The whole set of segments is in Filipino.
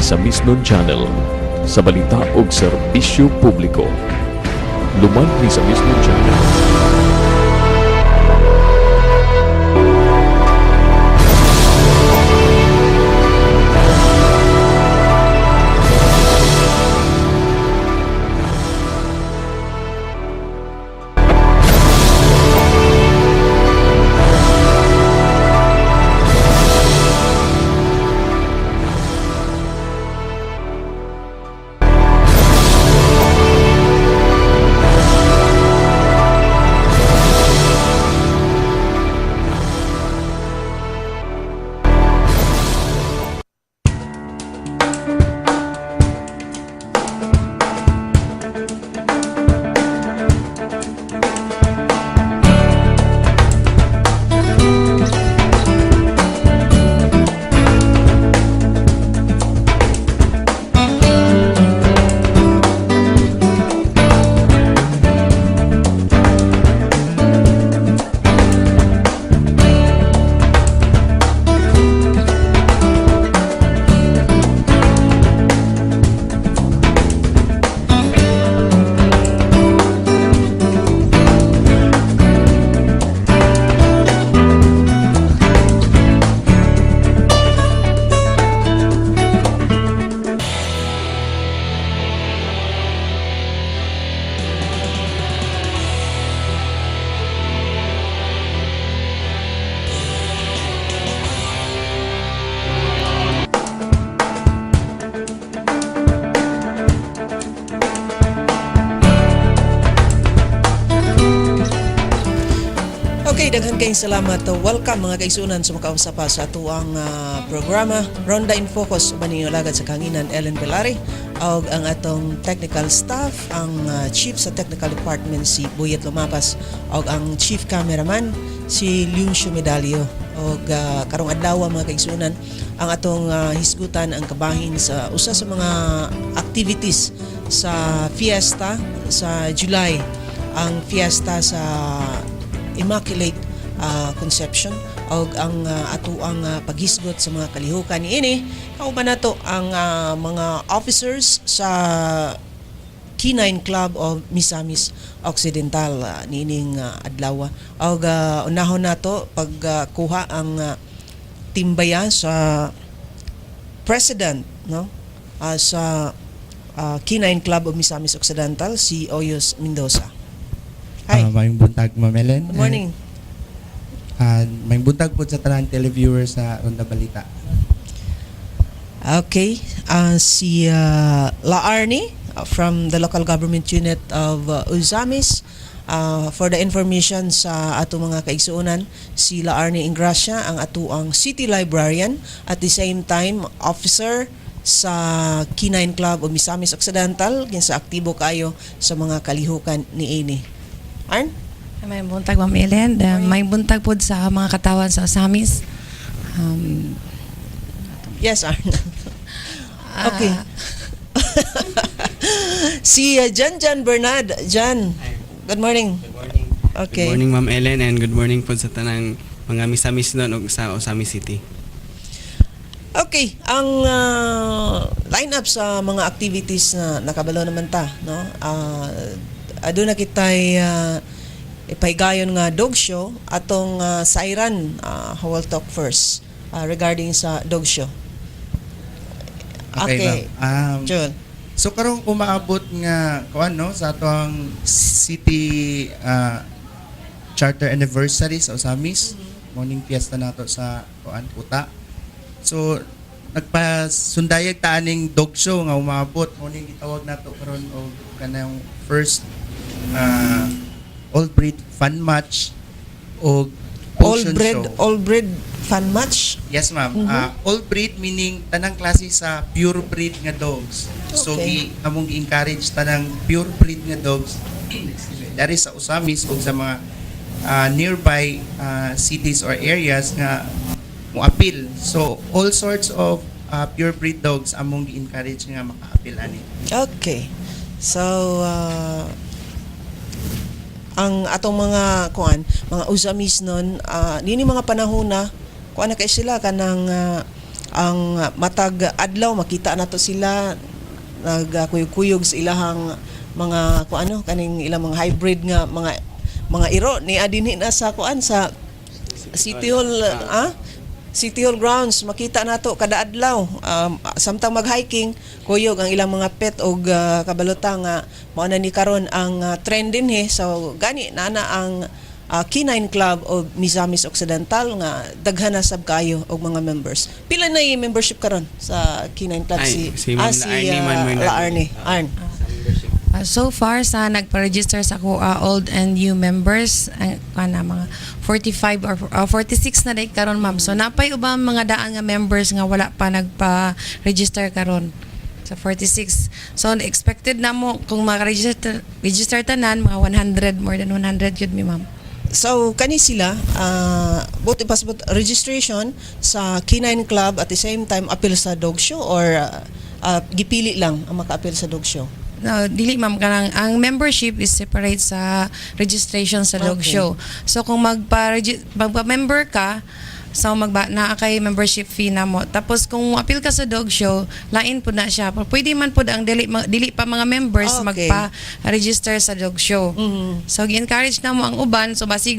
Misamis nun Channel sa balita ug serbisyo publiko. Luman Misamis nun Channel. Okay, daghan kayong salamat. Welcome mga kaisunan sa makausap pa sa atuang programa Ronda in Focus uban ninyo lagad sa kanginan Ellen Belari og ang atong technical staff, ang chief sa technical department si Buyet Lumapas og ang chief cameraman si Leoncio Medalio og karong adlaw mga kaisunan ang atong hisgutan ang kabahin sa usa sa mga activities sa fiesta sa July, ang fiesta sa Immaculate Conception og ang atuang paghisgot sa mga kalihukan niini kauban nato ang mga officers sa K9 Club of Misamis Occidental nining adlaw og unahon nato pagkuha ang timbaya sa president no sa K9 Club of Misamis Occidental si Oyos Mendoza. Hi. Mayong buntag, Ma'am Ellen. Good morning. Mayong buntag po sa tanan televiewers sa Ronda Balita. Okay. Si La Arnie from the local government unit of Uzamis. For the information sa ato mga kaigsuonan, si La Arnie Ingracia ang atuang city librarian at the same time officer sa K9 Club o Misamis Occidental, kinsa aktibo kayo sa mga kalihukan ni Eni. Arn? May buntag, Ma'am Ellen. May buntag po sa mga katawan sa Osamis. Yes, Arn. Okay. Si Jan Bernard. Jan, good morning. Good morning. Okay. Good morning, Ma'am Ellen, and good morning po sa tanang mga Misamis doon o sa Osamis City. Okay, ang lineup sa mga activities na nakabalo naman ta, no? Aduna kitay ipaygayon nga dog show atong Siren who will talk first regarding sa dog show. Okay. Jun. So karong umaabot nga kuan no sa atong city charter anniversary sa Osamis. Morning fiesta nato sa kuan Kuta. So nagpasundayag ta aning dog show nga umaabot morning gitawag nato karon og kanang first all breed fun match o all breed fun match. Yes, ma'am. All breed meaning tanang klase sa pure breed nga dogs. So among gi-encourage tanang pure breed nga dogs dari sa Osamis ug sa mga nearby cities or areas nga mo appeal. So all sorts of pure breed dogs among gi-encourage nga maka-appeal ani. Okay. So ang atong mga mga Osamis nun nini mga panahon na kuan na kay sila kanang ang matag adlaw makita nato sila nagkuyog-kuyog sa ilahang mga kuano kaning ilang mga hybrid nga mga iro ni adinhi na sa kuan sa City Hall City Hall grounds makita nato kada adlaw samtang mag-hiking kuyog ang ilang mga pet og kabalota nga mao na ni karon ang trend din so gani nana ang K9 Club o Misamis Occidental nga daghan na sab kayo og mga members. Pila na yung membership karon sa K9 Club Si Ma'am Laarne. So far sa nagpa-register sa ko old and new members mga 45 or 46 na day karon ma'am. So napay ubang mga daan nga members nga wala pa nagpa-register karon sa 46. So expected na mo kung maka-register tanan mga 100 more than 100 yun mi ma'am. So kani sila both passport registration sa K9 Club at the same time appeal sa dog show or gipili lang ang maka-appeal sa dog show. No, dili ma'am kanang ang membership is separate sa registration sa dog Okay. show. So kung magpa-member ka, so naa kay membership fee na mo. Tapos kung appeal ka sa dog show, lain po na siya. Pero pwede man po ang dili pa mga members Okay. magpa-register sa dog show. So gi-encourage na mo ang uban so basig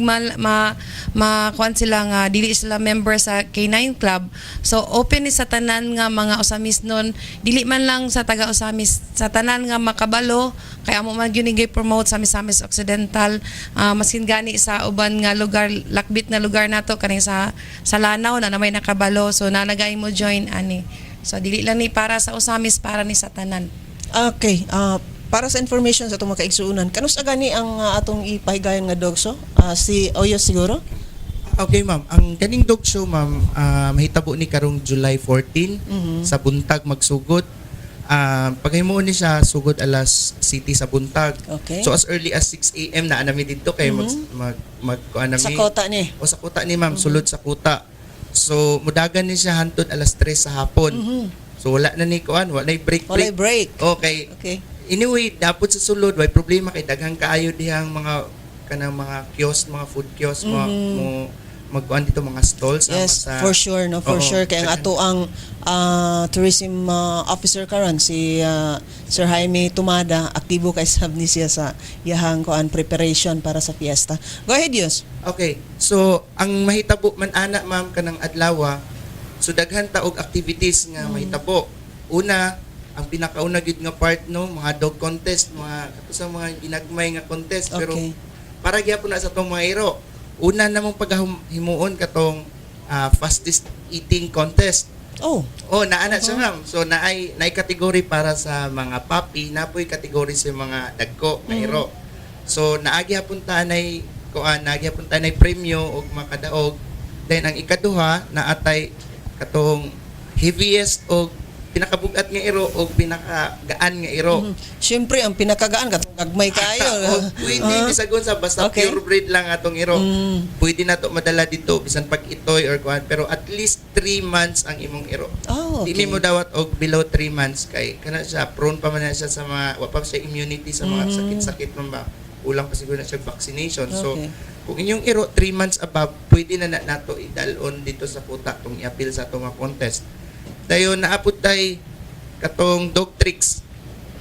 kuan sila nga dili sila member sa K9 Club. So open ni sa tanan nga mga usamis nun, dili man lang sa taga usamis, sa tanan nga makabalo kay amo man gyud ni promote sa Misamis Occidental maskin gani sa uban nga lugar lakbit na lugar nato kaning sa Lanao na may nakabalo so nalagay mo join ani. So dili lang ni para sa usamis para ni sa tanan. Okay, para sa information sa itong mga kaigsuunan, kanus agani ang atong ipahigayon nga dog show? Si Oyo siguro? Okay, ma'am. Ang kaning dog show, ma'am, mahitabo ni karong July 14 sa buntag magsugod. Paghimuon ni siya sugod alas City sa buntag. Okay. So as early as 6 AM na anami dito kay kuan Sa nami. kota ni. O sa kuta ni ma'am, sulod sa kuta. So mudagan ni siya hantod alas 3 sa hapon. So wala na ni kuan, wala na break. Walay break. Okay. Okay. Anyway, dapat sa sulod way problema kay daghang kaayo dihang mga kanang mga kiosk, mga food kiosk, mga magkuan dito mga stalls Yes, sa for sure, no, for Oo. sure. Kaya ang ato ang tourism officer karon si Sir Jaime Tumada, aktibo kay sab ni siya sa yahang kuan preparation para sa fiesta. Go ahead, Yus. Okay. So, ang mahitabo man ana ma'am kanang adlaw, so daghan ta og activities nga mahitabo. Una, ang pinakauna gid nga part no, mga dog contest, mga katusang mga ginagmay nga contest pero Okay. para gyapon na sa tong mga iro. Una namong paghimuon katong fastest eating contest. Oh, Naana siya ma'am. So naay kategory para sa mga puppy, napoy kategory sa mga dagko na iro. So naagi hapon tanay premyo og makadaog. Then ang ikaduha naatay katong heaviest og pinakabugat nga iro og pinakagaan nga iro. syempre ang pinakagaan katong gagmay kayo. Pwede bisagon sa basta Okay. pure breed lang atong iro. Pwede na to madala dito bisan pag itoy or kuan pero at least 3 months ang imong iro. Oh, okay. Dili mo dawat og below 3 months kay kana siya prone pa man na siya sa mga wa pa siya immunity sa mga sakit-sakit man ba. Ulang pa siguro na siya vaccination. So Okay. kung inyong iro 3 months above, pwede na nato idalon dito sa kuta tong i-appeal sa atong mga contest. Dayon naapod tay katong dog tricks.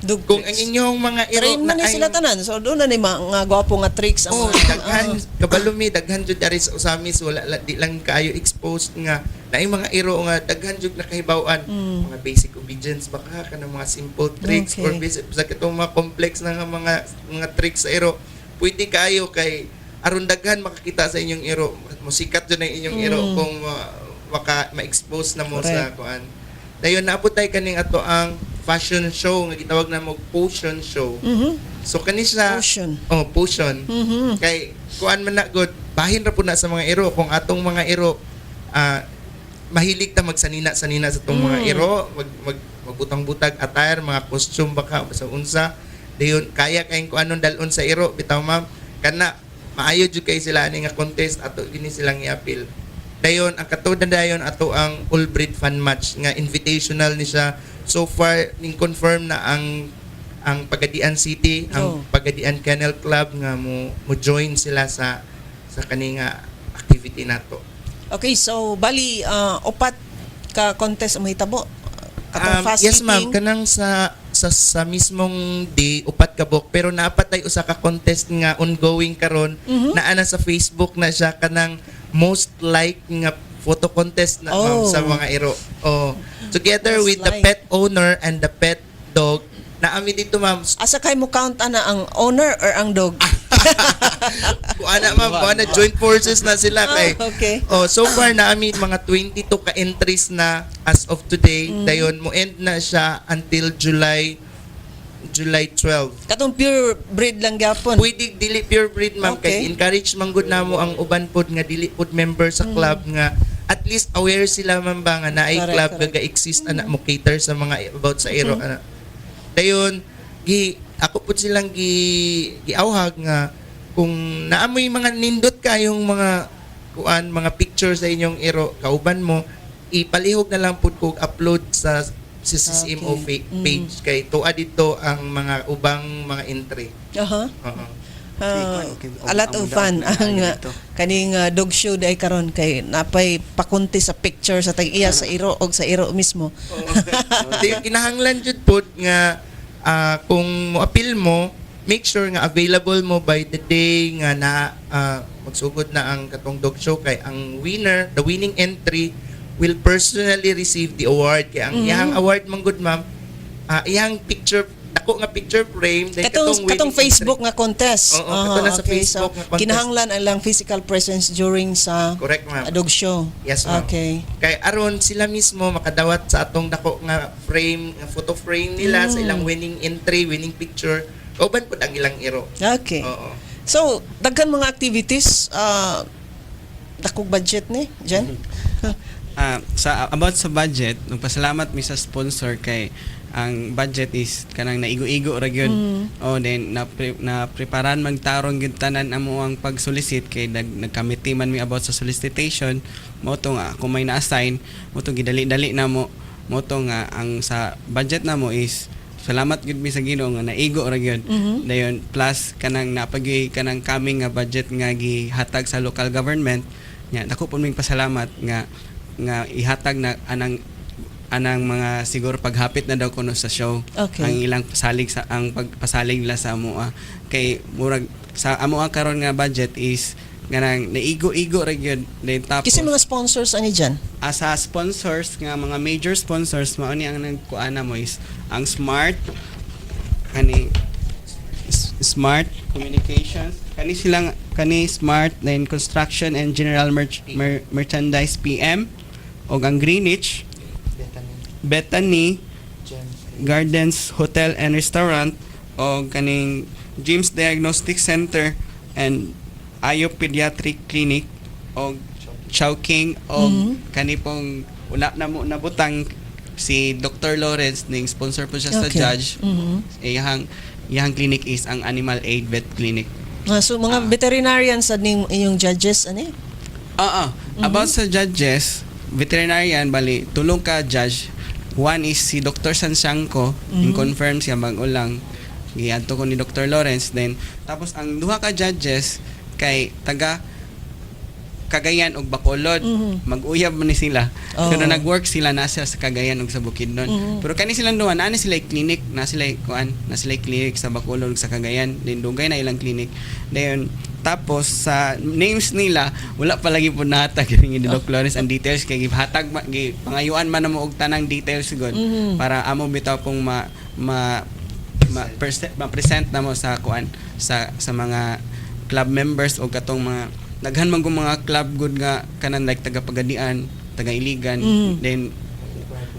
Dog Kung ang tricks. inyong mga iro Train man ni ay- sila tanan. So doon na ni mga gwapo nga tricks ang Oh, mga daghan kabalumi daghan jud dari sa usamis wala di lang kayo exposed nga naay mga iro nga daghan jud nakahibaw-an mga basic obedience baka kanang mga simple tricks Okay. or basic sa katong mga complex na nga mga tricks sa iro pwede kayo kay aron daghan makakita sa inyong iro musikat jud ang inyong iro kung ma-expose na mo sa Correct. kuan dayon naabot tay kaning ato ang fashion show nga gitawag na mo potion show. So kani siya Potion. potion. Kay kuan man na good bahin ra pud na sa mga iro kung atong mga iro mahilig ta magsanina-sanina sa tong mga iro, magbutang-butag attire, mga costume baka sa unsa. Dayon kaya kay kuanon dalon sa iro bitaw ma'am kana maayo jud kay sila ani nga contest ato gini silang i-appeal. Dayon ang katod dayon ato ang all breed fan match nga invitational ni siya. So far ning confirm na ang Pagadian City, ang Pagadian Kennel Club nga mo join sila sa kaning activity nato. Okay, so bali ka contest ang mahitabo? Katong fast yes ma'am, eating? kanang sa mismong day upat ka book, pero napatay usa ka contest nga ongoing karon na ana sa Facebook na siya kanang most like nga photo contest na ma'am sa mga iro. Oh, together Most with the like. pet owner and the pet dog. Naami dito ma'am. Asa kay mo count ana ang owner or ang dog? Kuana joint forces na sila kay. Okay. Oh, so far naami mga 22 ka entries na as of today. Dayon mo end na siya until July 12. Katong pure breed lang gyapon. Pwede dili pure breed ma'am Okay. kay encourage man gud namo ang uban pod nga dili pod member sa club nga at least aware sila man ba nga naay Correct, club correct. nga exist ana mo cater sa mga about sa iro ana. Dayon ako pod silang giawhag nga kung naamoy mga nindot kayong mga pictures sa inyong iro kauban mo ipalihog na lang pod kog upload sa CCMO Okay. page kay tuwa dito ang mga ubang mga entry. Aha. Oo. A lot of fun ang kaning dog show day karon kay napay pakunti sa picture sa tag iya sa iro og sa iro mismo. Di kinahanglan jud pod nga kung mo-appeal mo, make sure nga available mo by the day nga na magsugod na ang katong dog show kay ang winner, the winning entry will personally receive the award kay ang iyang award man gud ma'am iyang picture dako nga picture frame then Katong winning Facebook entry. nga contest. Oo, kato na sa okay, Facebook so nga contest. kinahanglan ang lang physical presence during sa Correct ma'am. dog show. Yes, ma'am. Okay. Kay aron sila mismo makadawat sa atong dako nga frame, nga photo frame nila sa ilang winning entry, winning picture. Kauban pud ang ilang iro. Okay. Oo. So, daghan mga activities dakong budget ni, Jen? About sa budget, nagpasalamat mi sa sponsor kay ang budget is kanang naigo-igo ra gyud. Oh, then na preparan magtarong gyud tanan amo ang pag-solicit kay nagkamiti man mi about sa solicitation. Mo to nga kung may na-assign, mo to gidali-dali na mo to nga ang sa budget na mo is salamat gyud mi sa Ginoo nga naigo ra gyud. Dayon plus kanang napagyoy kanang kaming nga budget nga gihatag sa local government. Nya dako pud ming pasalamat nga ihatag na anang mga siguro paghapit na daw kuno sa show. Okay. Ang ilang pasalig sa ang pagpasalig nila sa amoa kay murag sa amoa karon nga budget is ganang naigo-igo ra gyud. Then tapos Kasi mga sponsors ani dyan? sa sponsors nga mga major sponsors mao ni ang nagkuana mo is ang Smart Smart Communications kani Smart then Construction and General Merchandise PM og ang Greenwich Bethany Gardens Hotel and Restaurant o kaning James Diagnostic Center and Ayo Pediatric Clinic o Chowking o kani pong una na mo nabutang si Dr. Lawrence ning sponsor po siya sa Okay. judge. Iyang clinic is ang Animal Aid Vet Clinic. So, mga veterinarians ning inyong judges ani? About sa judges, veterinarian bali tulong ka judge. One is si Dr. Sansiangco, confirm siya bago lang giadto ko ni Dr. Lawrence, then tapos ang duha ka judges kay taga Cagayan ug Bacolod, mag-uyab man ni sila. Oh. Pero nag-work sila na sila sa Cagayan ug sa Bukidnon. Pero kani silang duha na sila clinic, na sila clinic sa Bacolod ug sa Cagayan, then dugay na ilang clinic. Then tapos sa names nila wala pa lagi po nahatag ni Doc Lawrence ang details kay gihatag pangayuan man mo og tanang details gud para amo bitaw pong ma-present na mo sa kuan sa mga club members o katong mga daghan man kung mga club good nga kanan like taga Pagadian, taga Iligan, then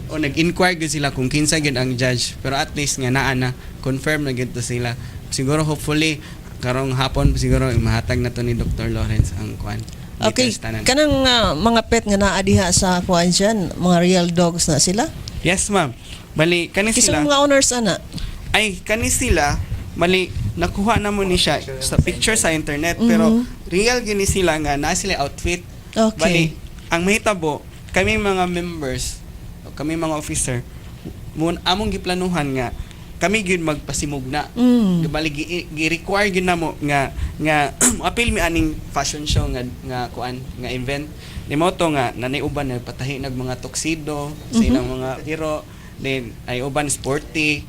nag-inquire gud sila kung kinsa gud ang judge pero at least nga naa na confirm na gud to sila. Siguro hopefully karong hapon siguro mahatag na to ni Dr. Lawrence ang kuan. Okay. details tanan. Kanang mga pet nga naa diha sa kuan dyan, mga real dogs na sila? Yes ma'am. Bali kani Kasi sila. mga owners ana? Ay kani sila mali nakuha na mo ni siya sa picture sa internet pero real gini sila nga na sila outfit. Okay. Bali ang mahitabo kami mga members o kami mga officer among giplanuhan nga kami gyud magpasimugna. Bali gi-require gyud namo nga apil mi aning fashion show nga kuan nga event. Nimo to nga nanay uban nagpatahi nag mga tuxedo sa ilang mga hero, then ay uban sporty.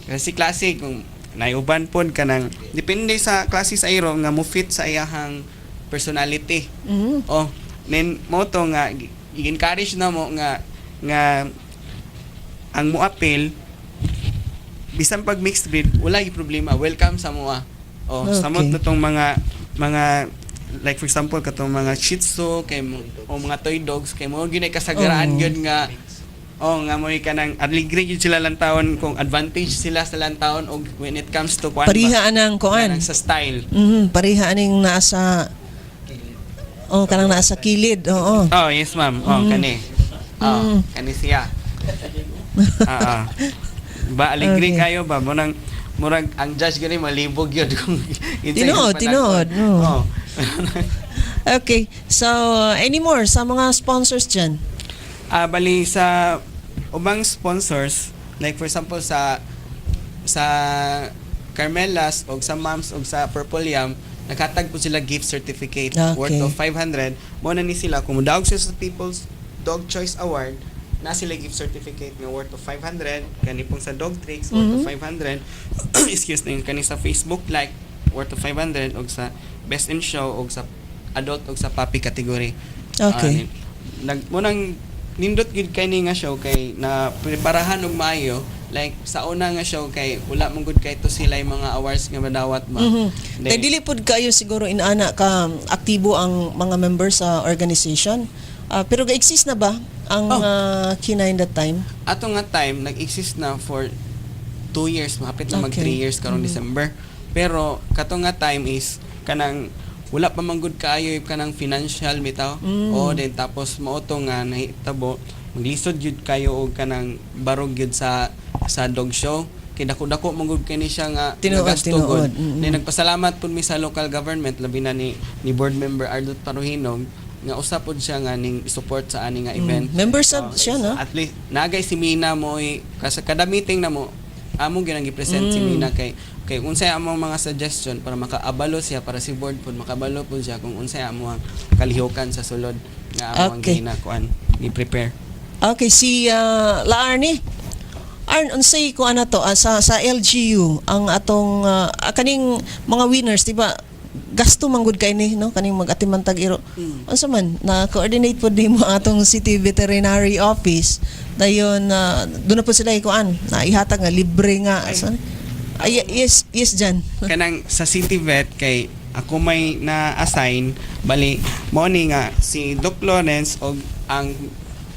Kasi klase kung naiuban pod kanang depende sa klase sa iro nga mo fit sa iyahang personality. Oh, then mo to nga i-encourage na mo nga ang mo appeal bisan pag mixed breed wala yung problema, welcome sa moa. Oh, Okay. samot na tong mga like for example katong mga Shih Tzu kay o mga toy dogs kay mo gyud kasagaraan gyud nga nga mo kanang aligre gyud sila lantawon kung advantage sila sa lantawon og when it comes to kuan Pariha anang kuan. sa style. Pariha aning nasa kanang nasa kilid. Oo. Oh, yes ma'am. Oh, kani. Oh, kani siya. Ba aligre Okay. kayo ba murag ang judge gani malibog yun kung Tinood. Oh. Okay. So, any more sa mga sponsors dyan? Bali sa ubang sponsors like for example sa Carmelas o sa Moms o sa Purple Yam naghatag po sila gift certificate Okay. worth of 500 mo na ni sila kung daog sila sa People's Dog Choice Award na sila gift certificate nga worth of 500 kani pong sa Dog Tricks worth of 500 excuse me kani sa Facebook like worth of 500 og sa Best in Show og sa Adult og sa Puppy category. Okay. Munang nindot gid kay ni nga show kay na preparahan og maayo like sa una nga show kay wala man gud kay to sila yung mga awards nga madawat ba. Kaya dili pod kayo siguro inana ka aktibo ang mga members sa organization. Pero ga-exist na ba ang K9 that time? Ato nga time nag-exist na for 2 years, mahapit na mag 3 Okay. years karong December. Pero kato nga time is kanang wala pa man gud kaayo kanang financial bitaw. O then tapos mao to nga nahitabo maglisod gyud kayo og kanang barog gyud sa dog show. Kay dako-dako man gud kani siya nga Tinuod. nagastugod. Then nagpasalamat pud mi sa local government labi na ni board member Ardot Paruhinog nga usap pod siya nga ning support sa ani nga event. Member sab siya, no? At least nagay si Mina mo kada meeting na mo amo gyud ang i-present si Mina kay unsay among mga suggestion para makaabalo siya para si board pod makabalo pod siya kung unsay amo ang kalihukan sa sulod nga amo ang Okay. ginakuan i-prepare. Okay, si La Arnie. Unsay ko ano to sa LGU ang atong kaning mga winners, di ba? Gasto manggod kay ni no kaning mag-atiman tag-iro. Unsa man na coordinate pod nimo ang atong City Veterinary Office dayon doon na po sila ikuan na ihatag nga libre nga yes dyan. Kanang sa City Vet kay ako may na-assign bali mo ni nga si Doc Lawrence og ang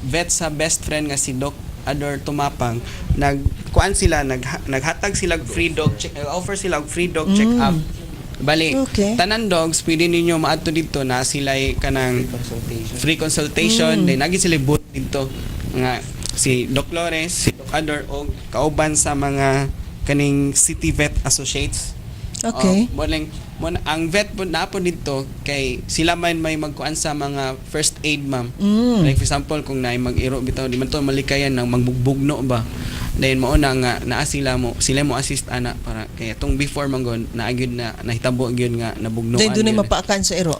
vet sa best friend nga si Doc Ador Tumapang nagkuan sila naghatag sila og free dog check offer sila og free dog check up bali Okay. tanan dogs pwede ninyo maadto dito na sila kanang free consultation then nagi sila booth dito nga si Doc Lawrence si Doc Ador og kauban sa mga kaning City Vet Associates. Okay. Ang vet po na po dito kay sila man may magkuan sa mga first aid ma'am. Like for example kung naay mag-iro bitaw di man to malikayan nang magbugbugno ba. Then mo na nga naa sila mo assist ana para kay atong before manggon naagid na nahitabo gyud nga nabugnoan. Then doon ay yun. mapaakan sa iro.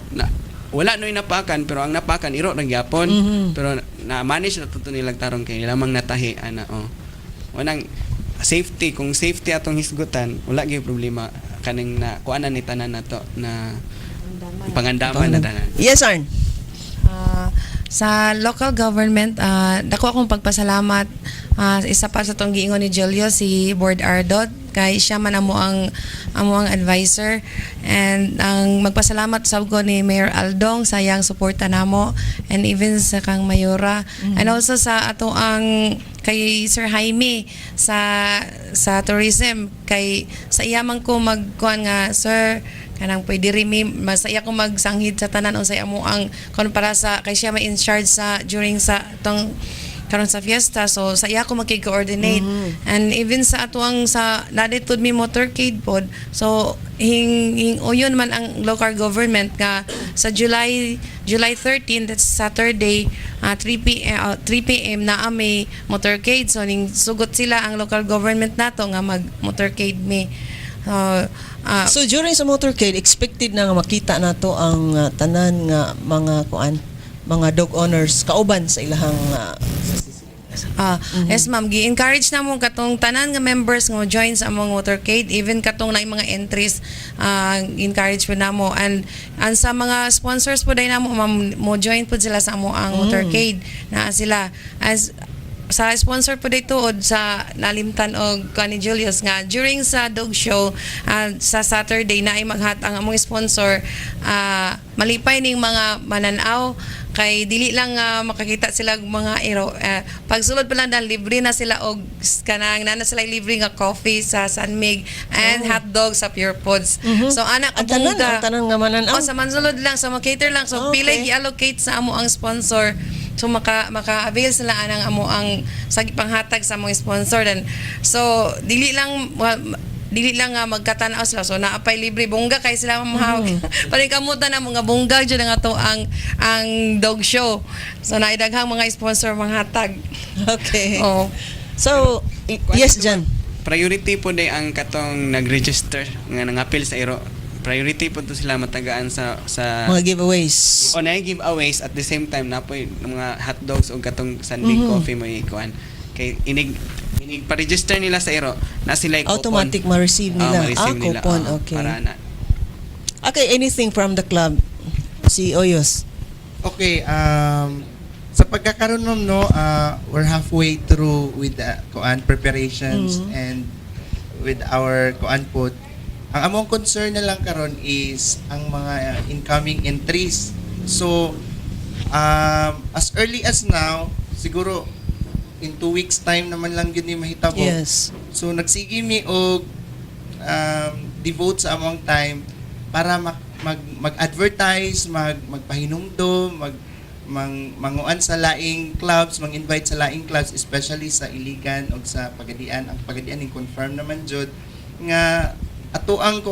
Wala noy napakan pero ang napakan iro ra gyapon pero na manage na tuto nilang tarong kay lamang natahi ana wanang safety kung safety atong hisgutan wala gyud problema kaning na kuanan ni tanan nato na pangandaman na tanan. Yes, Arn. Sa local government, dako akong pagpasalamat isa pa sa tong giingon ni Julio si Board Ardot kay siya man amo ang advisor and ang magpasalamat sab ko ni Mayor Aldong sa iyang suporta namo and even sa kang Mayora and also sa ato ang kay Sir Jaime sa tourism kay sa iyamang ko magkuan nga sir kanang pwede rimi masaya ko magsanghid sa tanan unsay amo ang kon para sa kay siya may in charge sa during sa tong karon sa fiesta so sa iya ko makig-coordinate and even sa atuang sa latitude mi motorcade pod so hing uyon man ang local government nga sa July 13 that's Saturday 3 p.m. na may motorcade. So ning sugot sila ang local government nato nga mag motorcade me. So during sa motorcade, expected na nga makita nato ang tanan nga mga dog owners kauban sa ilahang Yes ma'am, gi-encourage na mo katong tanan nga members nga mo join sa among motorcade, even katong na mga entries encourage po na mo, and sa mga sponsors po dahil na mo ma'am, mo join po sila sa amo ang motorcade na sila as sa sponsor po dito od sa nalimtan og ni Julius nga during sa dog show sa Saturday na ay maghat ang among sponsor malipay ning mga mananaw kay dili lang makakita sila og mga iro pagsulod pa lang dahil libre na sila og kanang nana sila libre nga coffee sa San Mig and hot dog sa Pure Foods. So anak ang tanan nga mananaw. sa mansulod lang sa cater lang so pilay gi-allocate sa amo ang sponsor. So maka-avail sila anang amo ang sagi panghatag sa mga sponsor dan so dili lang magkatanaw sila so naapay libre bongga kay sila mamahawag paring kamutan na mga bongga jud nga to ang dog show so naidaghang mga sponsor manghatag. Okay. Oh. So yes Jan. Priority po day ang katong nag-register nga nangapil sa iro. Priority po to sila matagaan sa Mga giveaways. o na giveaways at the same time na po mga hot dogs o katong Sunday coffee mo ikuan kay inig pa-register nila sa iro na sila Automatic ma-receive nila. Coupon. Okay. Para na. Okay, anything from the club? Si Oyos. Okay, sa pagkakaroon ma'am no, we're halfway through with the preparations and with our pod. Ang among concern na lang karon is ang mga incoming entries. So, as early as now, siguro in 2 weeks time naman lang yun yung mahitabo. Yes. So, nagsige mi og devote sa among time para mag-advertise, magpahinumdom, manguan sa laing clubs, mag-invite sa laing clubs, especially sa Iligan o sa Pagadian. Ang Pagadian yung confirm naman jud nga ato ang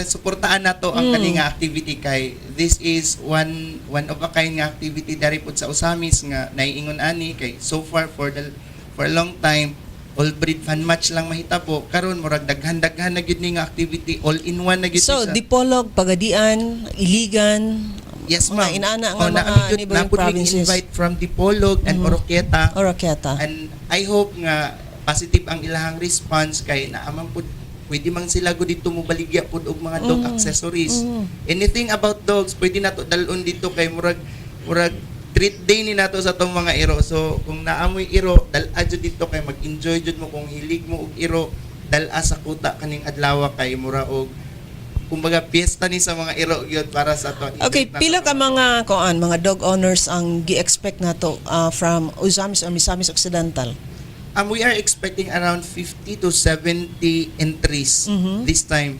suportaan nato ang kaning nga activity kay this is one of a kind nga activity dari pud sa Usamis nga naiingon ani kay so far for a long time all breed fan match lang mahitabo karon murag daghan-daghan na gyud ni nga activity all in one na gyud So, siya. Dipolog, Pagadian, Iligan, Yes ma'am. inaana nga mga neighboring napud provinces. invite from Dipolog and Oroquieta. Oroquieta. And I hope nga positive ang ilahang response kay naaman pud pwede man sila go dito mo baligya pud og mga dog accessories. Anything about dogs pwede nato dalon dito kay murag treat day ni nato sa tong mga iro. So kung naamoy iro dal-a jud dito kay mag-enjoy jud mo kung hilig mo og iro dal-a sa kuta kaning adlaw kay mura og kumbaga piyesta ni sa mga iro gyud para sa to. Okay, pila ka mga mga dog owners ang gi-expect nato from Usamis or Misamis Occidental? We are expecting around 50 to 70 entries this time.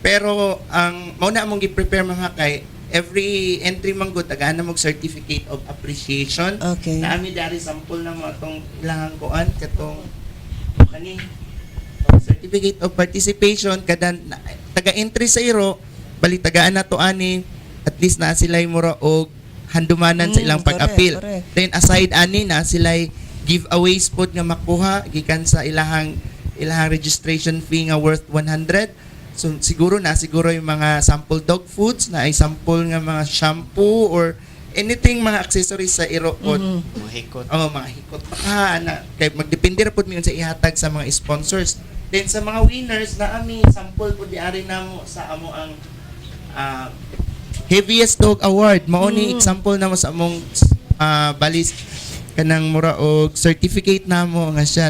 Pero ang mao na among gi-prepare mga kay every entry man gud tagaan na mong certificate of appreciation. Okay. Naami dari sample na mo atong ilang kuan katong kani certificate of participation kada taga-entry sa iro bali tagaan nato ani at least na sila mura og handumanan sa ilang pag-appeal. Correct. Then aside ani na sila giveaways pod nga makuha gikan sa ilahang registration fee nga worth 100. So siguro yung mga sample dog foods na ay sample nga mga shampoo or anything mga accessories sa iro pod. Mga hikot. Mga hikot pa na kay magdepende ra pod mi sa ihatag sa mga sponsors. Then sa mga winners na ami sample pod diari namo sa amo ang heaviest dog award mao ni example namo sa among balis kanang mura og certificate namo nga siya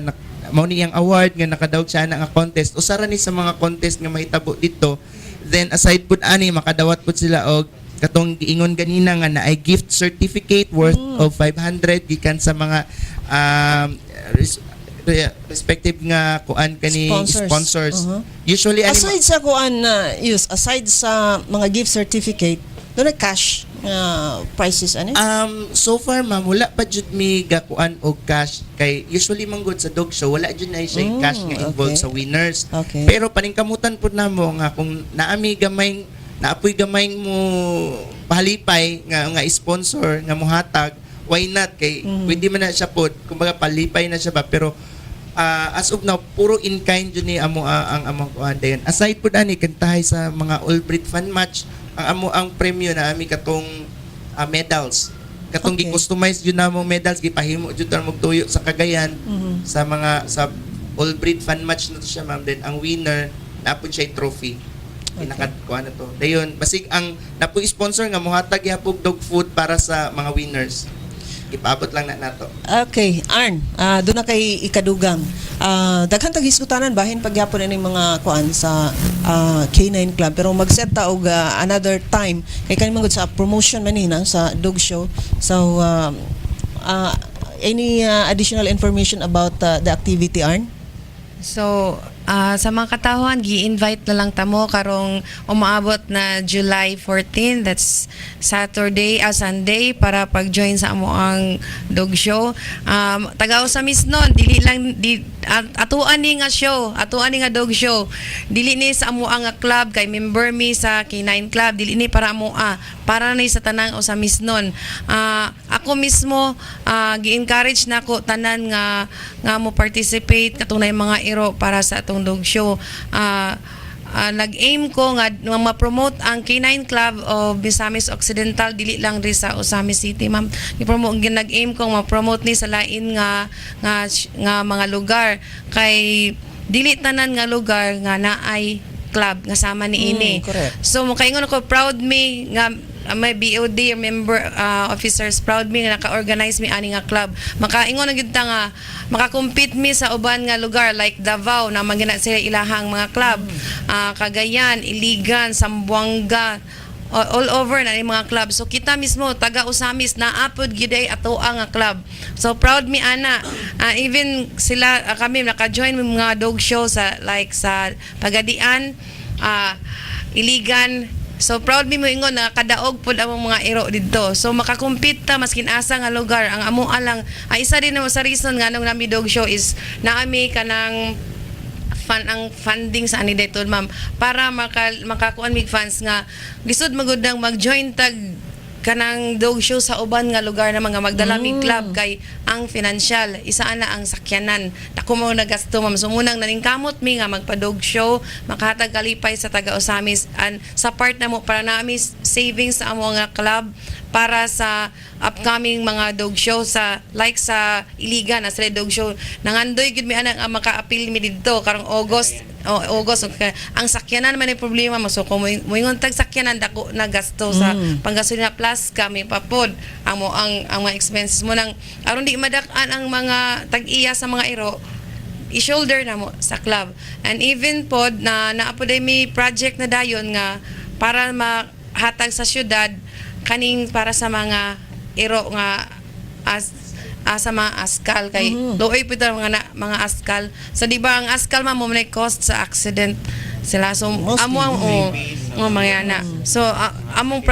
mao ni ang award nga nakadaog siya na nga contest usara ni sa mga contest nga mahitabo dito. Then aside pud ani makadawat pud sila og katong giingon ganina nga na ay gift certificate worth of 500 gikan sa mga respective nga kuan kani sponsors. Usually Aside sa aside sa mga gift certificate, doon na cash prices ano? So far ma'am wala pa jud mi gakuan og cash kay usually manggod sa dog show wala jud na siya cash nga involved okay. sa winners. Okay. Pero paningkamutan pud namo nga kung naami gamay naapoy gamay mo pahalipay nga sponsor nga mohatag, why not kay pwede man na siya pod kumbaga palipay na siya ba, pero as of now puro in kind yun ni amo ang among kuan dayon. Aside po ani kantahay sa mga All Brit fan match, ang premyo na ami katong medals, katong Okay. gi-customize yun na mo medals, gipahimo jud ta magtuyo sa Cagayan sa mga sa All Brit fan match na to siya ma'am. Then ang winner napod siya trophy. Pinakakuha na to. Dayon, basig ang napo sponsor nga mohatag yapog dog food para sa mga winners. Ipaabot lang na nato. Okay, Arn, doon na kay ikadugang. Daghan tag hiskutanan bahin pagyapon ini mga kuan sa K9 Club, pero mag-set ta og another time kay kani mangud sa promotion manina sa dog show. So any additional information about the activity, Arn? So, sa mga katawhan, gi-invite na lang tamo karong umaabot na July 14, that's Sunday, para pag-join sa amo ang dog show. Tagaw sa misnon, dili lang atuan ni nga show, atuan ni nga dog show. Dili ni sa amo ang club kay member mi sa K9 Club, dili ni para amo para ni sa tanang o sa misnon. Ako mismo gi-encourage nako tanan nga mo participate katunay mga iro para sa atong dog show. Nag-aim ko nga ma-promote ang K9 Club of Misamis Occidental, dili lang ri sa Osamis City, ma'am. Nag-aim ko ma-promote ni sa lain nga mga lugar, kay dili tanan nga lugar nga naay club nga sama ni ini. Correct. So makaingon ako, proud me nga may BOD member officers, proud me nga naka-organize mi ani nga club. Makaingon na gyud ta nga makakompete mi sa uban nga lugar like Davao na magina sila ilahang mga club. Cagayan, Iligan, Zamboanga, all over na yung mga club. So kita mismo taga Usamis naapod gyud ay ato ang nga club. So proud mi ana. Even sila kami naka-join mi mga dog show sa like sa Pagadian, Iligan. So proud mi mo ingon na kadaog pod ang mga iro didto. So makakompete ta maskin asa nga lugar. Ang amo alang isa din mo sa reason nga nung nami dog show is naami kanang ang funding sa ani dayton, ma'am, para makakuan mig fans nga lisod magudang mag-join tag kanang dog show sa uban nga lugar na mga magdala mig club, kay ang financial isa ana ang sakyanan dako mo nagasto, ma'am. So munang naningkamot mi nga magpa-dog show, makahatag kalipay sa taga Osamis, and sa part na mo para nami savings sa amo nga club para sa upcoming mga dog show sa like sa Iligan na sila dog show. Nangandoy gud mi ana nga maka-appeal mi didto karong August. Okay. Ang sakyanan man ay problema mo. So kung moingon tag sakyanan dako na gasto sa panggasolina plus kami papod ang mga expenses mo nang aron di madak-an ang mga tag-iya sa mga iro, i-shoulder na mo sa club. And even pod na naapoday mi project na dayon nga para mahatag sa syudad kaning para sa mga iro nga sa mga askal, kay looy pito mga askal. So di ba ang askal mo may cost sa accident sila, so amo ang mga ana. So among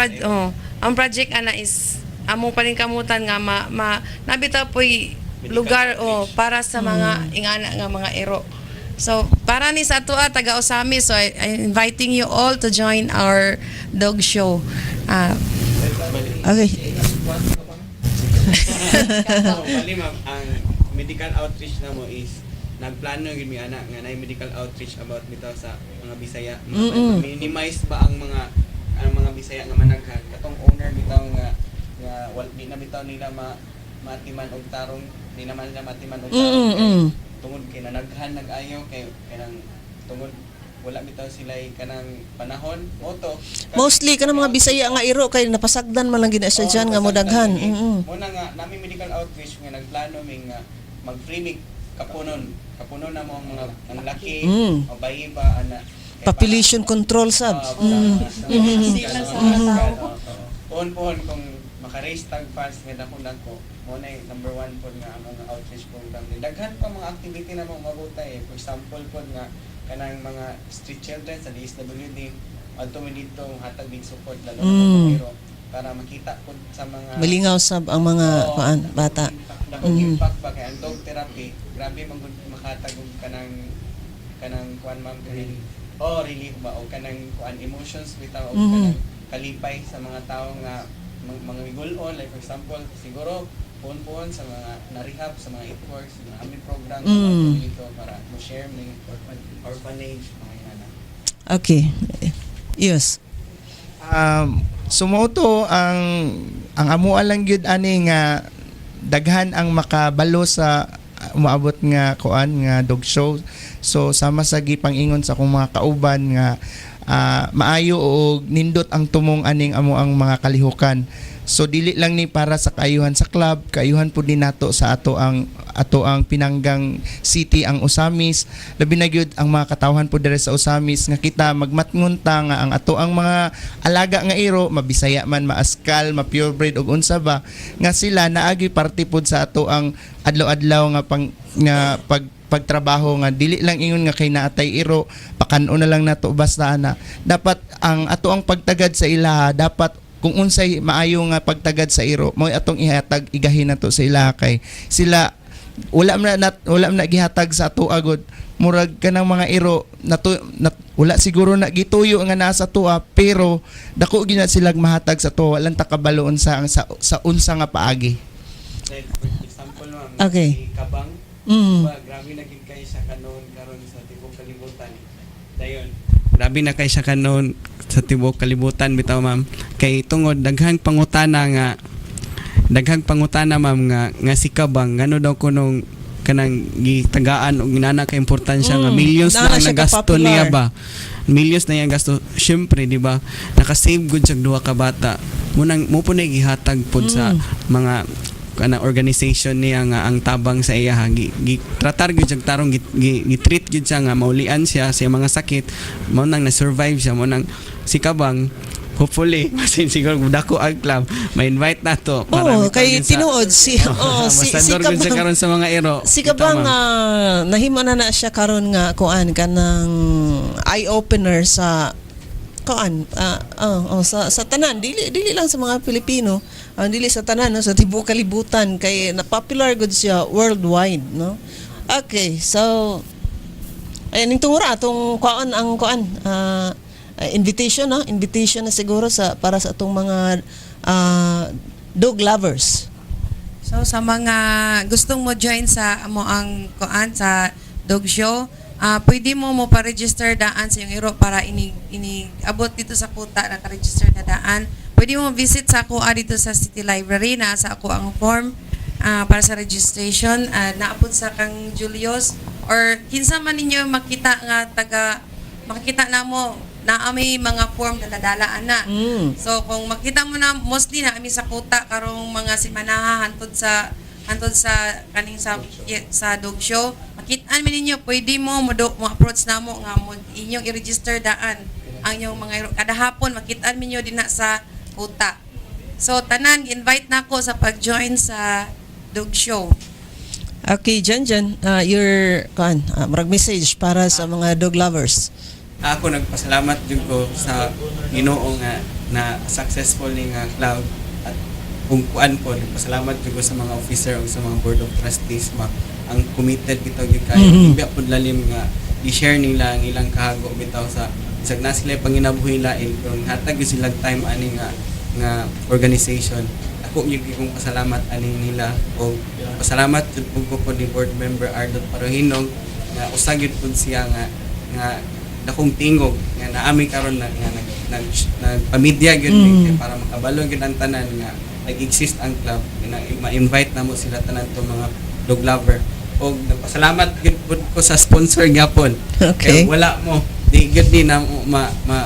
ang project ana is among paningkamutan nga nabitaw po'y lugar para sa mga ingana nga mga ero. So para ni sa atua taga Osamis, so I'm inviting you all to join our dog show. Okay. Bali ma'am, ang medical outreach na mo is nagplano gyud mi ana nga nay medical outreach about bitaw sa mga Bisaya. Minimize ba ang mga Bisaya nga managhan katong owner bitaw nga di na bitaw nila matiman og tarong, di naman nila matiman og tarong. Tungod kay nanaghan nag-ayo kay kanang tungod wala bitaw sila kanang panahon moto. Mostly kanang mga Bisaya nga iro kay napasagdan man lang gina siya dyan nga modaghan. Muna nga nami medical outreach nga nagplano mi nga mag-free kapunon na mo mga ang laki o bayi ba ana Population control sab. Pohon kung maka-raise tag funds nga dako mo na number 1 po nga ang mga outreach program. Daghan pa mga activity na mo mabutay. For example po nga kanang mga street children sa DSWD adto mi dito hatag big support lalo na para makita po sa mga Malingaw sab ang mga bata. Impact ba kay ang dog therapy grabe makatag og kanang kuan ma'am kay relief ba o kanang kuan emotions bitaw o Mhm. kanang kalipay sa mga tao nga mga migulon, like for example siguro puon sa mga na-rehab sa mga earthworks, sa mga aming program dito para mo-share ng orphanage mga inana. Okay. Yes. Sumuto ang amuan lang gyud ani nga daghan ang makabalo sa umaabot nga kuan nga dog show. So sama sa gipangingon sa akong mga kauban nga maayo og nindot ang tumong aning amo ang mga kalihukan. So dili lang ni para sa kaayuhan sa club, kaayuhan pud ni nato sa ato ang pinanggang city ang Usamis. Labi na gyud ang mga katawhan pud diri sa Usamis nga kita magmatngunta nga ang ato ang mga alaga nga iro, mabisaya man, maaskal, ma-purebred ug unsa ba nga sila naagi parte pud sa ato ang adlaw-adlaw nga pagtrabaho nga dili lang ingon nga kay naatay iro pakano na lang nato basta na dapat ang ato ang pagtagad sa ilaha dapat kung unsay maayo nga pagtagad sa iro mo atong ihatag igahin nato sa ilaha kay sila wala na gihatag sa ato agod murag kanang mga iro wala siguro na gituyo nga nasa tuwa pero dako gina sila mahatag sa tuwa walang takabaloon sa unsa nga paagi. Like for example ma'am, Okay. si Kabang Mm. grabe na gid kay siya karon sa tibok kalibutan. Dayon. Grabe na kay siya karon sa tibok kalibutan bitaw ma'am. Kay tungod daghang pangutana ma'am nga si Kabang ngano daw kunong kanang gitagaan og ginana ka importansya nga millions Nana na ang siya nagasto ka-popular. niya ba. Millions na yung gasto. Syempre, di ba? Naka-save good sa duha ka bata. Mo po na gihatag pod sa mga organization niya nga ang tabang sa iya tratar gyud siyang tarong gi-treat gyud siya nga maulian siya sa mga sakit mo nang na-survive siya mo nang si Kabang hopefully masin siguro dako ang club ma-invite nato Kay tinuod si si masador gyud siya karon sa mga ero Si Kabang nahimo na siya karon nga kuan kanang eye opener sa kuan sa tanan dili lang sa mga Pilipino dili sa tanan no, sa tibuok kalibutan kay na popular gud siya worldwide no. Okay, so ning tungura atong kuan invitation na siguro para sa atong mga dog lovers. So sa mga gustong mo join sa amo ang kuan sa dog show, pwede mo pa-register daan sa iyong iro para ini abot dito sa kuta na ka-register na daan. Pwede mo visit sa ako dito sa City Library na sa ako ang form para sa registration naapod sa kang Julius or kinsa man ninyo makita nga makikita na mo na may mga form na nadalaan na. So kung makita mo na mostly na sa kuta karong mga simanaha hantod sa kaning sa dog show, makitaan man ninyo pwede mo approach namo nga mo inyong i-register daan ang inyong mga kada hapon makitaan ninyo dinha sa kuta. So tanan invite nako sa pag-join sa dog show. Okay, Jan, your marag message para sa mga dog lovers. Ako nagpasalamat jud ko sa Ginoo nga na successful ning club at kung kuan po nagpasalamat jud ko sa mga officer ug sa mga board of trustees ang committed bitaw gyud kayo ibya pud lalim nga i-share nila ang ilang kahago bitaw sa isag na sila panginabuhi lain kung hatag gyud silang time ani nga organization. Ako gyud kong pasalamat ani nila o pasalamat jud ko po ni board member Ardot Parohinog nga usa gyud pud siya nga dakong tingog nga naami karon na nagpamidya gyud para makabalo gyud ang tanan nga nag-exist ang club ma-invite namo sila tanan to mga dog lover og nagpasalamat gyud ko sa sponsor gyapon. Okay. Kaya wala mo di gyud ni na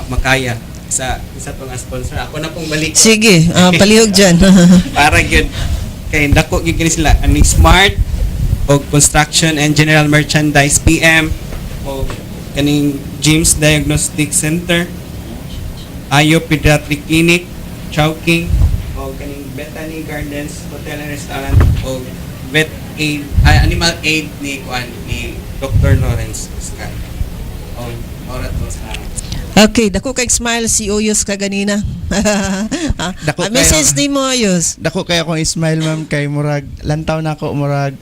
makaya sa tong sponsor ako na pong balik Sige, palihog dyan. para gyud kay dako gyud kini sila ani Smart og Construction and General Merchandise PM o kaning James Diagnostic Center, Ayo Pediatric Clinic, Chowking, o kaning Bethany Gardens Hotel and Restaurant, o Vet Aid, Animal Aid ni Dr. Lawrence Oscar. O orat mo sa Okay, dako kay smile si Oyos ka ganina. Dako Message ni mo Oyos. Dako kay akong smile ma'am kay murag lantaw na ako murag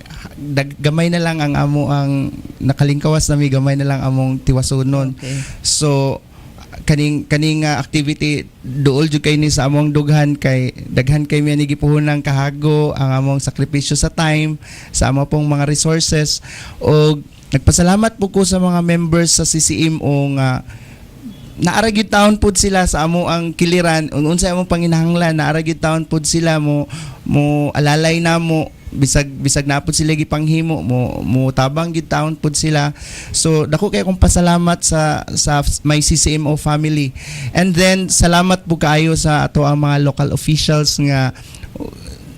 gamay na lang ang amo ang nakalingkawas nami, gamay na lang among tiwasunon. Okay. So kaning activity duol jud kay ni sa among dughan kay daghan kay mi ni gipuhunang kahago ang among sakripisyo sa time, sa amo pong mga resources, o nagpasalamat po ko sa mga members sa CCMO nga naara gyud taon pud sila sa amo ang kiliran unsa among panginahanglan, naara gyud taon pud sila mo alalay na mo bisag na pud sila gipanghimo mo tabang gyud taon pud sila. So dako kay akong pasalamat sa my CCMO family, and then salamat po kaayo sa ato ang mga local officials nga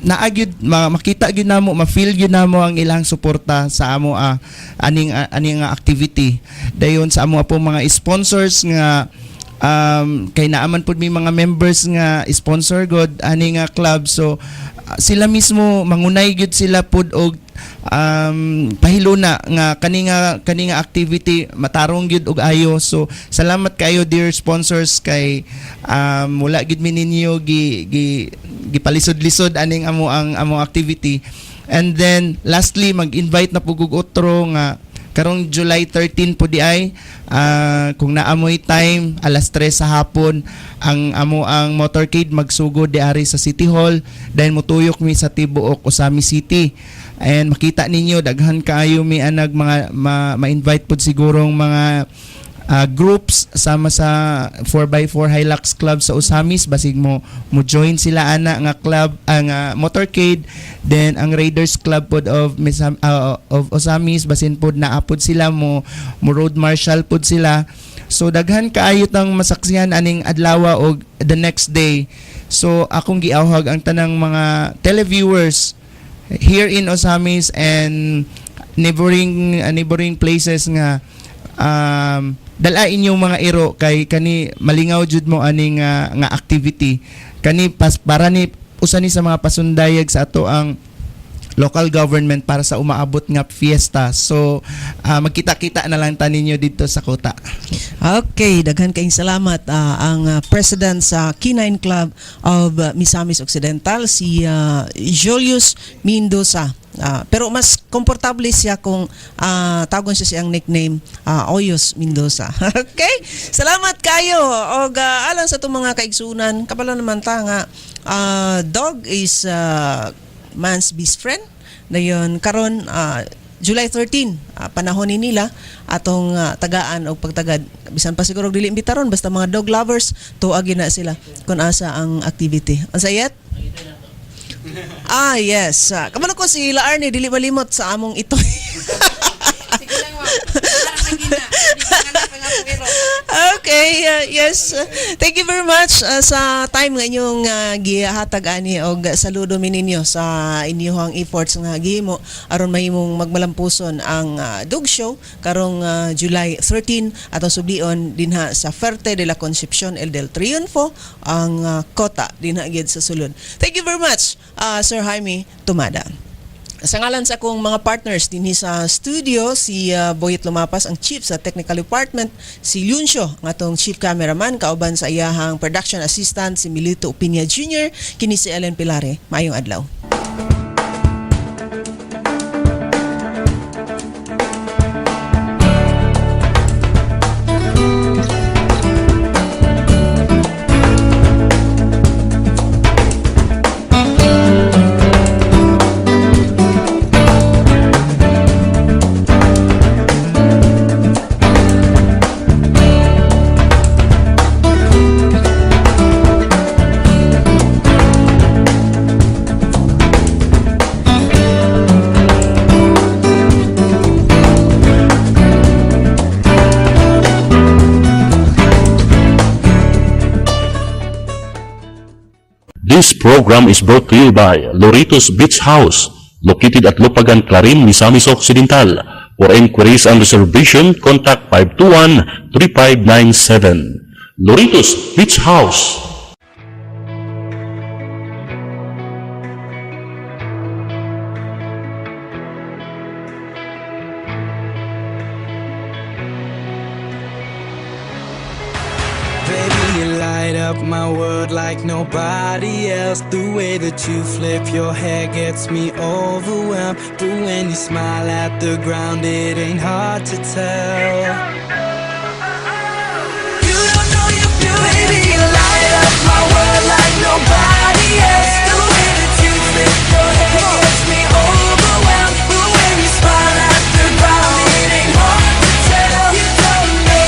naagyud makita gyud namo, ma-feel gyud namo ang ilang suporta sa amo aning activity. Dayon sa amo po mga sponsors nga kay naaman pud mi mga members nga sponsor god ani nga club. So sila mismo mangunay gyud sila pud og pahiluna nga kaninga activity matarong gyud og ayo. So salamat kayo dear sponsors kay wala gyud mi ninyo gipalisod-lisod aning among activity. And then lastly mag-invite na pug og otro nga karong July 13 po di ay kung naamoy time alas 3 sa hapon ang motorcade magsugod di ari sa City Hall, dahil mutuyok mi sa tibuok Osami City. And makita ninyo daghan kaayo mi anag mga ma-invite pud sigurong mga groups sama sa 4x4 Hilux Club sa Osamis, basig mo join sila ana nga club ang motorcade. Then ang Raiders Club pod of Osamis basin pod naapod sila mo road marshal pod sila. So daghan kaayo tang masaksihan aning adlaw og the next day. So akong giawhag ang tanang mga televiewers here in Osamis and neighboring places nga dala inyong mga iro kay kani malingaw jud mo ani nga activity kani para ni usa ni sa mga pasundayag sa ato ang local government para sa umaabot nga fiesta. So magkita-kita na lang ta ninyo dito sa Kuta. Okay, daghan kayong salamat ang president sa K9 Club of Misamis Occidental, si Julius Mendoza. Pero mas komportable siya kung tagon siya siyang nickname Oyos Mendoza. Okay? Salamat kayo. Og alang sa itong mga kaigsunan, kapala naman ta nga dog is man's best friend. Dayon karon July 13 panahon ni nila atong tagaan og pagtagad, bisan pa siguro dili imbitaron, basta mga dog lovers tuagi na sila kung asa ang activity. Unsa yet? Yes. Kamano ko si Laarne dili malimot sa among ito. Sige lang, ma'am. Parang nagina. Okay, yes. Thank you very much sa time nga inyong gihatag ani og saludo mi ninyo sa inyong efforts nga gihimo aron mahimong magmalampuson ang dog show karong July 13 atong sublion dinha sa Fuerte de la Concepcion El del Triunfo ang Kota dinha gid sa sulod. Thank you very much Sir Jaime Tumada. Sa ngalan sa akong mga partners dinhi sa studio, si Boyet Lumapas ang chief sa technical department, si Luncio ang atong chief cameraman, kauban sa iyahang production assistant si Milito Upinia Jr., kini si Ellen Pilare. Maayong adlaw. This program is brought to you by Loritos Beach House, located at Lupagan, Clarin, Misamis Occidental. For inquiries and reservation, contact 521-3597. Loritos Beach House. Baby, you light up my world. world like nobody else. The way that you flip your hair gets me overwhelmed. But when you smile at the ground, it ain't hard to tell. You don't know your beauty, baby, you light up my world like nobody else. The way that you flip your hair gets me overwhelmed. But when you smile at the ground, it ain't hard to tell. You don't know,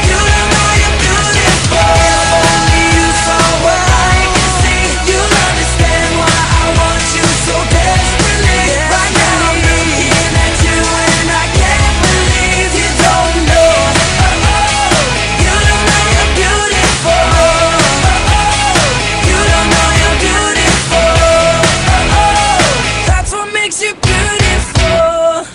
you don't know you're beautiful. Only you saw what I can see. You'll understand why I want you so desperately. Right now I'm looking at you and I can't believe you don't know. You don't know you're beautiful. You don't know you're beautiful. That's what makes you beautiful.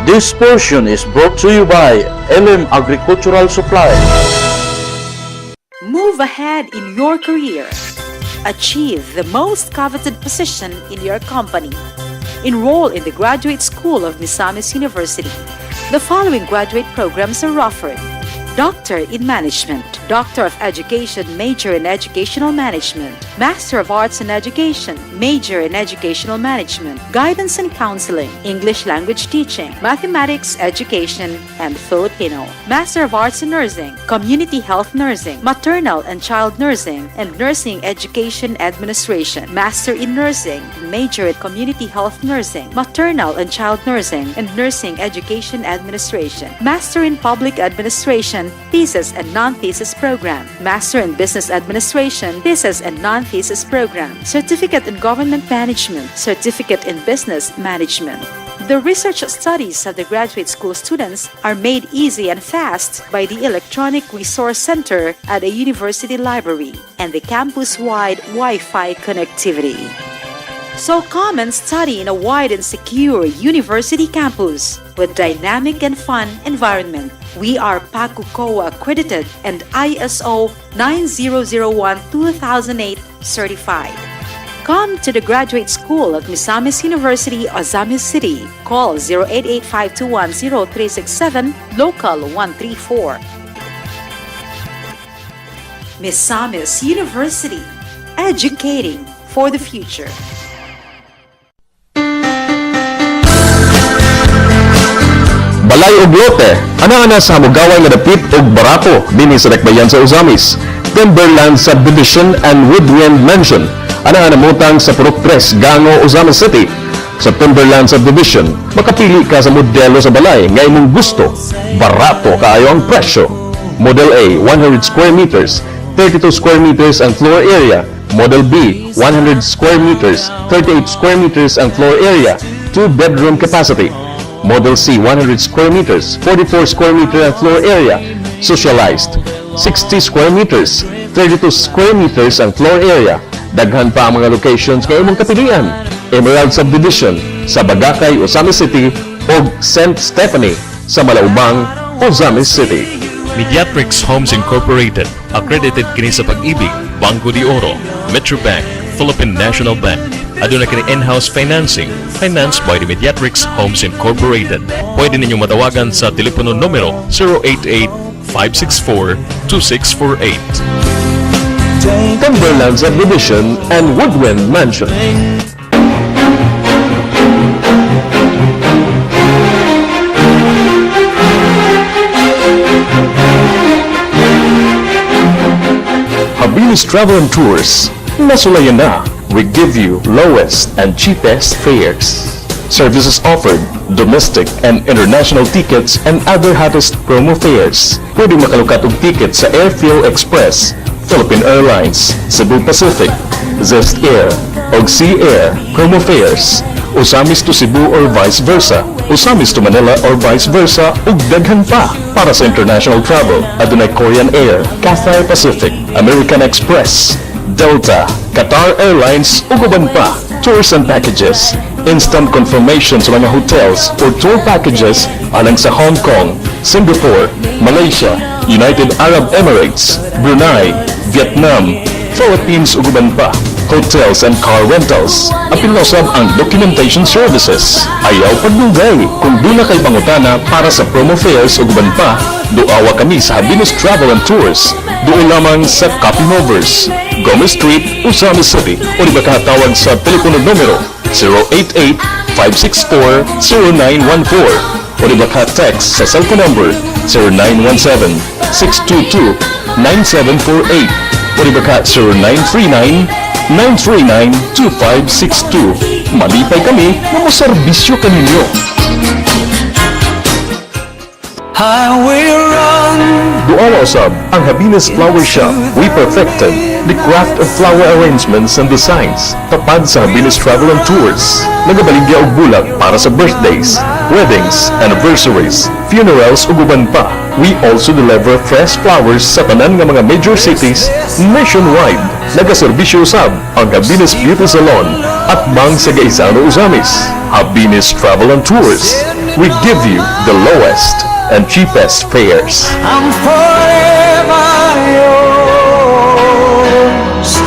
This portion is brought to you by LM Agricultural Supply. Move ahead in your career. Achieve the most coveted position in your company. Enroll in the Graduate School of Misamis University. The following graduate programs are offered: Doctor in Management, Doctor of Education, Major in Educational Management, Master of Arts in Education, Major in Educational Management, Guidance and Counseling, English Language Teaching, Mathematics Education, and Filipino, Master of Arts in Nursing, Community Health Nursing, Maternal and Child Nursing, and Nursing Education Administration, Master in Nursing, Major in Community Health Nursing, Maternal and Child Nursing, and Nursing Education Administration, Master in Public Administration, Thesis and Non-Thesis Program, Master in Business Administration, Thesis and Non-Thesis Program, Certificate in Government Management, Certificate in Business Management. The research studies of the graduate school students are made easy and fast by the Electronic Resource Center at a university library and the campus-wide Wi-Fi connectivity. So come and study in a wide and secure university campus with dynamic and fun environment. We are PACUCOA accredited and ISO 9001-2008 certified. Come to the Graduate School of Misamis University, Ozamis City. Call 0885-210-367, local 134. Misamis University, educating for the future. Balay og lote, ana-ana sa Hamugaway nga dapit og barako dinhi sa Dakbayan sa Ozamis. Timberland Subdivision and Woodwind Mansion, ana-ana mutang sa Purok 3, Gango, Ozamis City. Sa Timberland Subdivision, makapili ka sa modelo sa balay nga imong gusto. Barato kaayo ang presyo. Model A, 100 square meters, 32 square meters ang floor area. Model B, 100 square meters, 38 square meters ang floor area, 2-bedroom capacity. Model C, 100 square meters, 44 square meter ang floor area, socialized. 60 square meters, 32 square meters ang floor area. Daghan pa ang mga locations nga imong kapilian. Emerald Subdivision sa Bagakay, Ozamis City o St. Stephanie sa Malaubang, Ozamis City. Mediatrix Homes Incorporated, accredited kini sa Pag-ibig, Bangko de Oro, Metrobank, Philippine National Bank. Aduna kini in-house financing, financed by the Mediatrix Homes Incorporated. Pwede ninyong matawagan sa telepono numero 088-564-2648. Timberland Subdivision and Woodwind Mansion. Habilis Travel and Tours. Nasulayan na. We give you lowest and cheapest fares. Services offered, domestic and international tickets and other hottest promo fares. Pwede makalukat og ticket sa Airfuel Express, Philippine Airlines, Cebu Pacific, Zest Air, og Sea Air promo fares. Ozamis to Cebu or vice versa. Ozamis to Manila or vice versa ug daghan pa. Para sa international travel, adunay Korean Air, Cathay Pacific, American Express, Delta, Qatar Airlines ug uban pa. Tours and packages, instant confirmation sa mga hotels or tour packages alang sa Hong Kong, Singapore, Malaysia, United Arab Emirates, Brunei, Vietnam, Philippines ug uban pa. hotels and car rentals. Apil na usab ang documentation services. Ayaw pagdugay kung doon na kay pangutana para sa promo fairs o guban pa, duawa kami sa Habinos Travel and Tours. Doon lamang sa Copy Movers, Gomez Street, Usamis City o di ba kahatawag sa telepono numero 088-564-0914 o di ba ka-text sa cellphone number 0917-622-9748 o di ba ka 0939-939-2562. Malipay kami na maserbisyo kaninyo. Highway run. Duawa usab ang Habinas Flower Shop. We perfected the craft of flower arrangements and designs. Tapad sa Habinas Travel and Tours. Nagabaligya og bulag para sa birthdays, weddings, anniversaries, funerals ug uban pa. We also deliver fresh flowers sa tanan nga mga major cities nationwide. Nagaserbisyo usab ang Habinas Beauty Salon at Mang sa Gaisano Usamis. Habinas Travel and Tours. We give you the lowest and cheapest fares. I'm forever yours,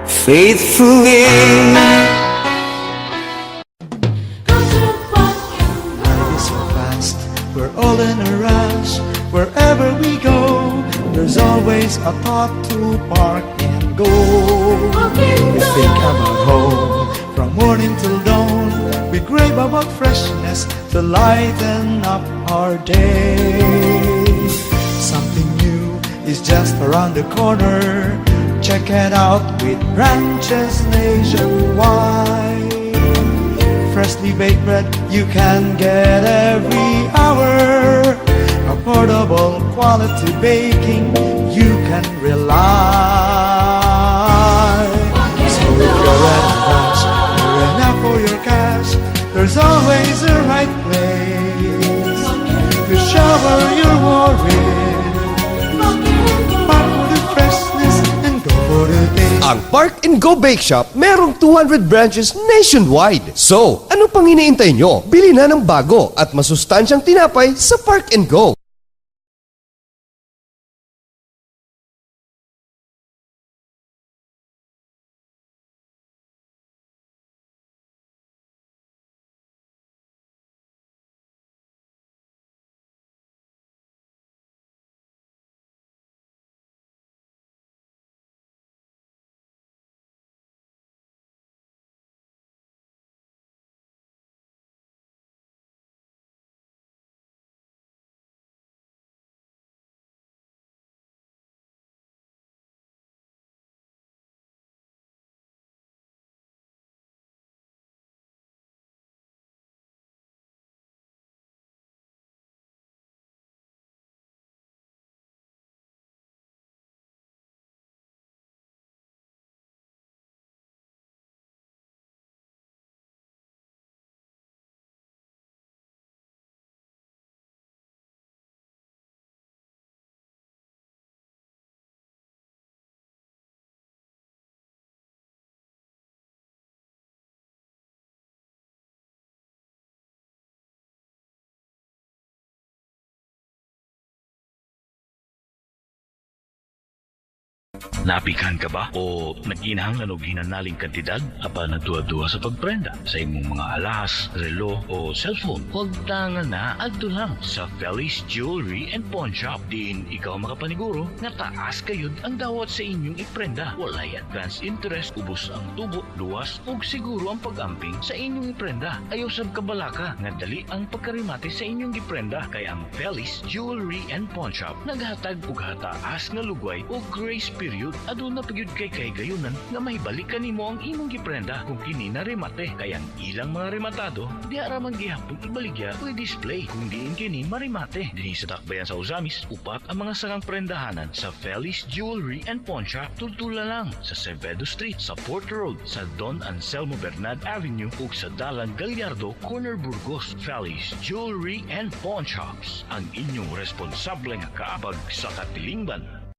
faithfully. Life is so fast, we're all in a rush. Wherever we go, there's always a thought to park and go. We think about home from morning till dawn. We crave about freshness to lighten up our day. Something new is just around the corner. Check it out with branches nationwide. Freshly baked bread you can get every hour. Affordable quality baking you can rely. So if you're at a rush, you're enough for your cash, there's always a right place to shower your worries. Park for the freshness and go for the taste. Ang Park and Go Bake Shop merong 200 branches nationwide. So, ano pang iniintay nyo? Bili na ng bago at masustansyang tinapay sa Park and Go. Napikan ka ba? O nag-inahanglan og hinanaling kantidad? Apa nagduwa-duwa sa pagprenda sa imong mga alas, relo o cellphone? Huwag tangan na adto lang sa Feliz Jewelry and Pawn Shop. Diin ikaw makapaniguro nga taas kayod ang dawat sa inyong iprenda. Walay advance interest, ubos ang tubo, luwas ug siguro ang pag-amping sa inyong iprenda. Ayaw sab kabalaka nga dali ang pagkarimate sa inyong iprenda. Kaya ang Feliz Jewelry and Pawn Shop naghatag og hataas nga lugway o grace period. Aduna pagyud kay gayunan nga mahibalik kanimo ang imong giprenda kung kini na remate. Kaya ang ilang mga rematado di ara man gihapon ibaligya o display kung diin kini marimate. Dinhi sa Takbayan sa Usamis, upat ang mga sangang prendahanan sa Feliz Jewelry and Pawn Shop. Tultula lang sa Sevedo Street, sa Port Road, sa Don Anselmo Bernad Avenue ug sa Dalan Gallardo, Corner Burgos. Feliz Jewelry and Pawn Shops, ang inyong responsable nga kaabag sa katilingban.